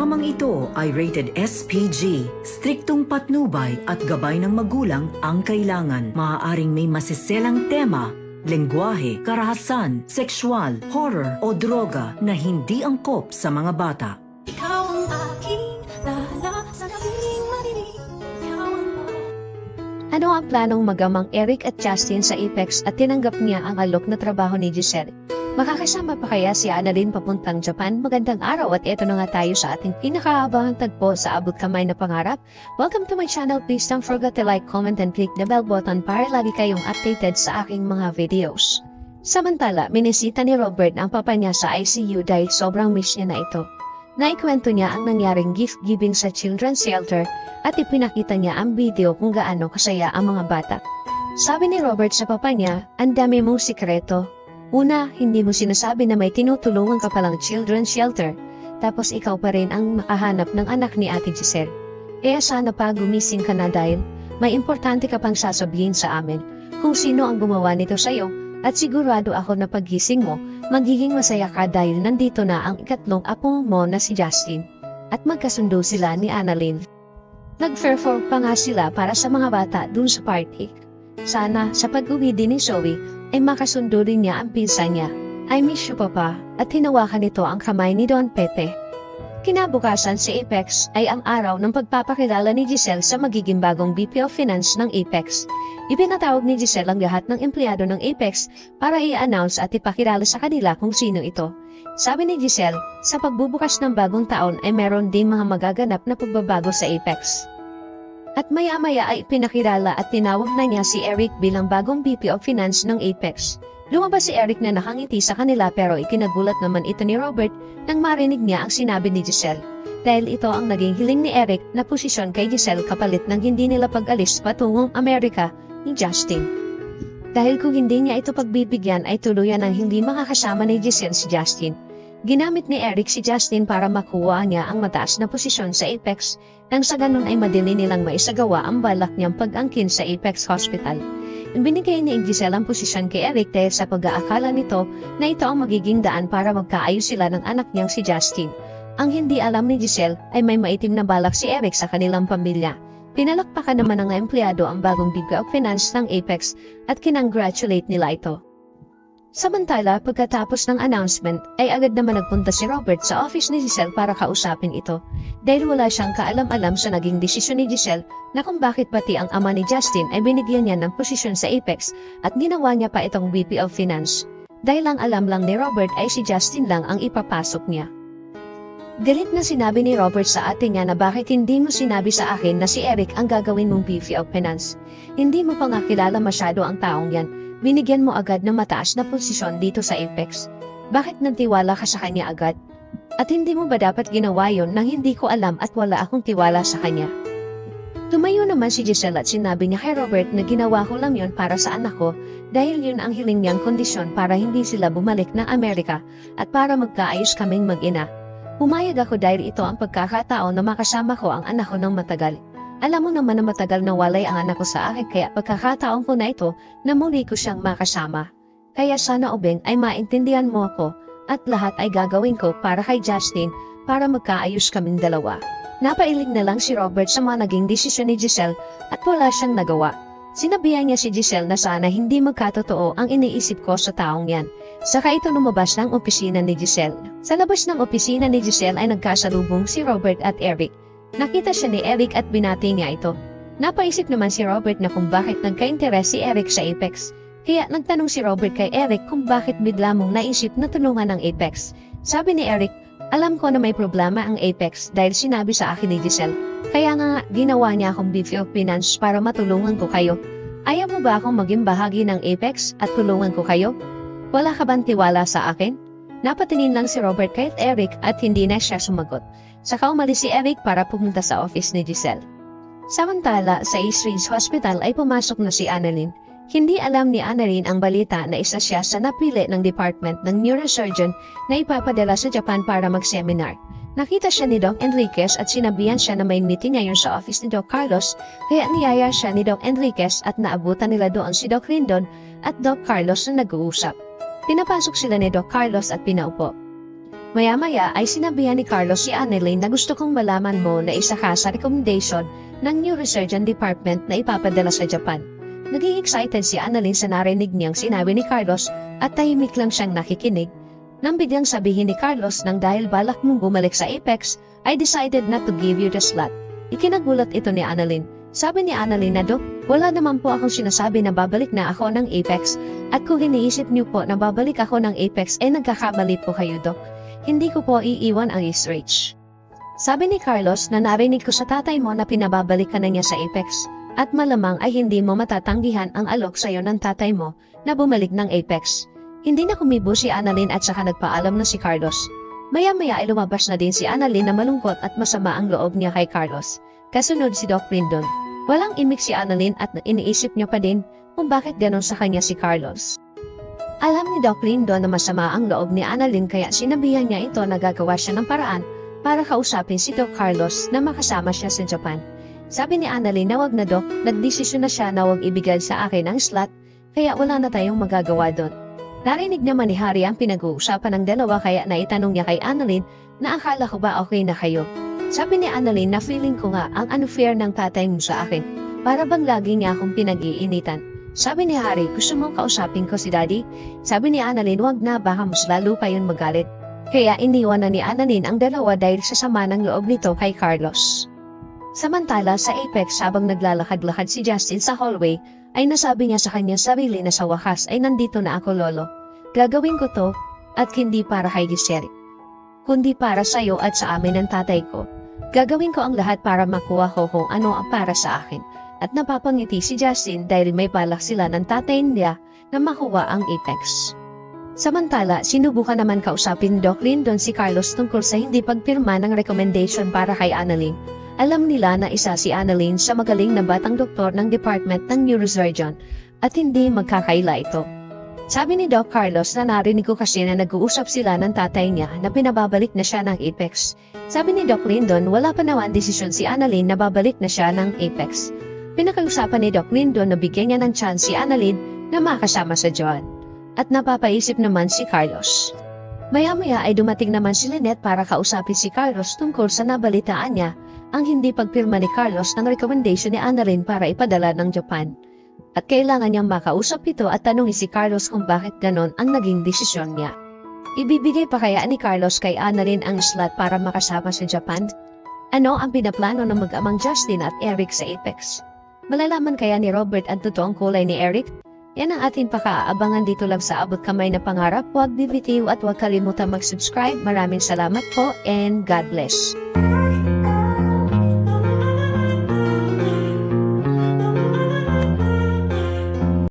Programang ito ay rated SPG. Striktong patnubay at gabay ng magulang ang kailangan. Maaaring may masiselang tema, lengguwahe, karahasan, sexual, horror o droga na hindi angkop sa mga bata. Ikaw ang aking dahala sa gabing madilim. Ikaw ang Ano ang planong magamang Eric at Justin sa Apex at tinanggap niya ang alok na trabaho ni Giselle? Makakasama pa kaya si Annalyn papuntang Japan? Magandang araw at eto na nga tayo sa ating pinakahabang tagpo sa abot kamay na pangarap. Welcome to my channel. Please don't forget to like, comment and click the bell button para lagi kayong updated sa aking mga videos. Samantala, minisita ni Robert ang papa niya sa ICU dahil sobrang miss niya na ito. Naikwento niya ang nangyaring gift giving sa children's shelter at ipinakita niya ang video kung gaano kasaya ang mga bata. Sabi ni Robert sa papa niya, "Ang dami mong sikreto. Una, hindi mo sinasabi na may tinutulungan ka palang children's shelter, tapos ikaw pa rin ang makahanap ng anak ni Ate Giselle. Kaya sana pa gumising ka na dahil may importante ka pang sasabihin sa amin kung sino ang gumawa nito sa'yo at sigurado ako na paggising mo, magiging masaya ka dahil nandito na ang ikatlong apo mo na si Justin." At magkasundo sila ni Annalyn. Nag-perform pa nga sila para sa mga bata dun sa party. Sana sa pag-uwi din ni Zoe ay makasundo rin niya ang pinsan niya. "I miss you, Papa," at hinawakan nito ang kamay ni Don Pepe. Kinabukasan si Apex ay ang araw ng pagpapakilala ni Giselle sa magiging bagong VP of Finance ng Apex. Ipinatawag ni Giselle ang lahat ng empleyado ng Apex para i-announce at ipakilala sa kanila kung sino ito. Sabi ni Giselle, sa pagbubukas ng bagong taon ay meron din mga magaganap na pagbabago sa Apex. At maya-maya ay pinakilala at tinawag na niya si Eric bilang bagong VP of Finance ng Apex. Lumabas si Eric na nakangiti sa kanila pero ikinagulat naman ito ni Robert nang marinig niya ang sinabi ni Giselle. Dahil ito ang naging hiling ni Eric na posisyon kay Giselle kapalit ng hindi nila pag-alis patungong Amerika ni Justin. Dahil kung hindi niya ito pagbibigyan ay tuluyan ang hindi makakasama ni Giselle si Justin. Ginamit ni Eric si Justin para makuha niya ang mataas na posisyon sa Apex nang sa ganun ay madali nilang maisagawa ang balak niyang pag-angkin sa Apex Hospital. Binigay ni Giselle ang posisyon kay Eric dahil sa pag-aakala nito na ito ang magiging daan para magkaayos sila ng anak niyang si Justin. Ang hindi alam ni Giselle ay may maitim na balak si Eric sa kanilang pamilya. Pinalakpakan naman ng empleyado ang bagong VP of Finance ng Apex at kinongratulate nila ito. Samantala, pagkatapos ng announcement, ay agad naman nagpunta si Robert sa office ni Giselle para kausapin ito. Dahil wala siyang kaalam-alam sa naging desisyon ni Giselle na kung bakit pati ang ama ni Justin ay binigyan niya ng posisyon sa Apex at ginawa niya pa itong VP of Finance. Dahil ang alam lang ni Robert ay si Justin lang ang ipapasok niya. Galit na sinabi ni Robert sa ate niya na bakit hindi mo sinabi sa akin na si Eric ang gagawin mong VP of Finance. Hindi mo pa nga kilala masyado ang taong yan. Binigyan mo agad ng mataas na posisyon dito sa Apex. Bakit nantiwala ka sa kanya agad? At hindi mo ba dapat ginawa yon nang hindi ko alam at wala akong tiwala sa kanya? Tumayo naman si Giselle at sinabi niya kay Robert na ginawa ko lang yon para sa anak ko dahil yun ang hiling niyang kondisyon para hindi sila bumalik ng Amerika at para magkaayos kaming mag-ina. Pumayag ako dahil ito ang pagkakataon na makasama ko ang anak ko ng matagal. Alam mo naman na matagal na walay ang anak ko sa akin kaya pagkakataon ko na ito na muli ko siyang makasama. Kaya sana ubeng ay maintindihan mo ako at lahat ay gagawin ko para kay Justin para magkaayos kaming dalawa. Napailing na lang si Robert sa mga naging desisyon ni Giselle at wala siyang nagawa. Sinabihan niya si Giselle na sana hindi magkatotoo ang iniisip ko sa taong yan. Saka ito lumabas ng opisina ni Giselle. Sa labas ng opisina ni Giselle ay nagkasalubong si Robert at Eric. Nakita siya ni Eric at binati niya ito. Napaisip naman si Robert na kung bakit nagka-interes si Eric sa Apex. Kaya nagtanong si Robert kay Eric kung bakit bigla mong naisip na tulungan ang Apex. Sabi ni Eric, "Alam ko na may problema ang Apex dahil sinabi sa akin ni Giselle. Kaya nga ginawa niya akong VP of Finance para matulungan ko kayo. Ayaw mo ba akong maging bahagi ng Apex at tulungan ko kayo? Wala ka bang tiwala sa akin?" Napatingin lang si Robert kay Eric at hindi na siya sumagot. Saka umalis si Eric para pumunta sa office ni Giselle. Samantala, sa East Ridge Hospital ay pumasok na si Annalyn. Hindi alam ni Annalyn ang balita na isa siya sa napili ng department ng neurosurgeon na ipapadala sa Japan para mag-seminar. Nakita siya ni Doc Enriquez at sinabihan siya na may meeting ngayon sa office ni Doc Carlos, kaya niyaya siya ni Doc Enriquez at naabutan nila doon si Doc Rindon at Doc Carlos na nag-uusap. Pinapasok sila ni Doc Carlos at pinaupo. Maya-maya ay sinabihan ni Carlos si Annalyn na gusto kong malaman mo na isa ka sa recommendation ng new research and department na ipapadala sa Japan. Naging excited si Annalyn sa narinig niyang sinabi ni Carlos at tahimik lang siyang nakikinig. Nang biglang sabihin ni Carlos nang dahil balak mong bumalik sa Apex, I decided not to give you the slot. Ikinagulat ito ni Annalyn. Sabi ni Annalyn na, Dok, wala naman po akong sinasabi na babalik na ako ng Apex. At kung iniisip niyo po na babalik ako ng Apex, nagkakamali po kayo, Dok. Hindi ko po iiwan ang East Ridge. Sabi ni Carlos na narinig ko sa tatay mo na pinababalik ka na niya sa Apex. At malamang ay hindi mo matatanggihan ang alok sa'yo ng tatay mo na bumalik ng Apex. Hindi na kumibo si Annalyn at saka nagpaalam na si Carlos. Maya-maya ay lumabas na din si Annalyn na malungkot at masama ang loob niya kay Carlos. Kasunod si Doc Lindon. Walang imik si Annalyn at iniisip niya pa din kung bakit ganon sa kanya si Carlos. Alam ni Doc Lindon na masama ang loob ni Annalyn kaya sinabihan niya ito na gagawa siya ng paraan para kausapin si Doc Carlos na makasama siya sa Japan. Sabi ni Annalyn na wag na, Doc, nagdesisyon na siya na wag ibigay sa akin ang slot kaya wala na tayong magagawa doon. Narinig naman ni Harry ang pinag-uusapan ng dalawa kaya naitanong niya kay Annalyn na akala ko ba okay na kayo. Sabi ni Annalyn na feeling ko nga ang unfair ng tatay mo sa akin. Para bang lagi niya akong pinag-iinitan. Sabi ni Harry, gusto mong kausapin ko si Daddy? Sabi ni Annalyn, wag na, baka mas lalo pa yun magalit. Kaya iniwan na ni Annalyn ang dalawa dahil sa sama ng loob nito kay Carlos. Samantala sa Apex habang naglalakad-lakad si Justin sa hallway, ay nasabi niya sa kanyang sarili na sa wakas ay nandito na ako, Lolo. Gagawin ko to at hindi para kay Giselle, kundi para sa iyo at sa amin ng tatay ko. Gagawin ko ang lahat para makuha ko kung ano ang para sa akin. At napapangiti si Justin dahil may balak sila ng tatay niya na makuha ang Apex. Samantala, sinubukan naman kausapin ni Doc Lindon si Carlos tungkol sa hindi pagpirma ng recommendation para kay Annalyn. Alam nila na isa si Annalyn sa magaling na batang doktor ng Department ng Neurosurgeon at hindi magkakaila ito. Sabi ni Doc Carlos na narinig ko kasi na nag-uusap sila ng tatay niya na pinababalik na siya ng Apex. Sabi ni Doc Lindon wala pa naman desisyon si Annalyn na babalik na siya ng Apex. Pinakausapan ni Doc Lindon na bigyan niya ng chance si Annalyn na makasama sa John. At napapaisip naman si Carlos. Maya-maya ay dumating naman si Lynette para kausapin si Carlos tungkol sa nabalitaan niya ang hindi pagpirma ni Carlos ng recommendation ni Annalyn para ipadala ng Japan. At kailangan niyang makausap ito at tanungin si Carlos kung bakit ganon ang naging desisyon niya. Ibibigay pa kaya ni Carlos kay Annalyn ang slot para makasama sa Japan? Ano ang pinaplano ng mag-amang Justin at Eric sa Apex? Malalaman kaya ni Robert ang totoong kulay ni Eric? Yan ang ating pakaabangan dito lang sa Abot Kamay na Pangarap. Huwag bibitiw at huwag kalimutan mag-subscribe. Maraming salamat po and God bless.